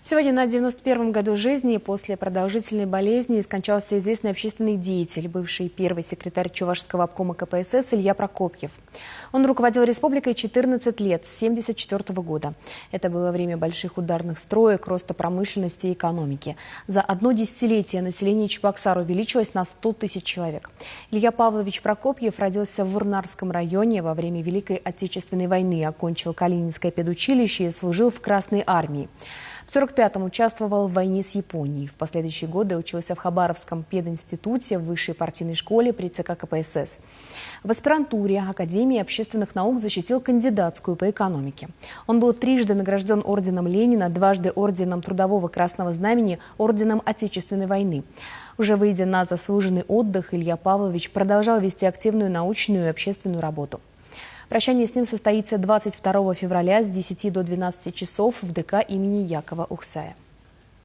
Сегодня на 91-м году жизни после продолжительной болезни скончался известный общественный деятель, бывший первый секретарь Чувашского обкома КПСС Илья Прокопьев. Он руководил республикой 14 лет, с 1974 года. Это было время больших ударных строек, роста промышленности и экономики. За одно десятилетие население Чебоксар увеличилось на 100 тысяч человек. Илья Павлович Прокопьев родился в Вурнарском районе, во время Великой Отечественной войны, окончил Калининское педучилище и служил в Красной армии. В 1945-м участвовал в войне с Японией. В последующие годы учился в Хабаровском пединституте, в высшей партийной школе при ЦК КПСС. В аспирантуре Академии общественных наук защитил кандидатскую по экономике. Он был трижды награжден орденом Ленина, дважды орденом Трудового Красного Знамени, орденом Отечественной войны. Уже выйдя на заслуженный отдых, Илья Павлович продолжал вести активную научную и общественную работу. Прощание с ним состоится 22 февраля с 10 до 12 часов в ДК имени Якова Ухсая.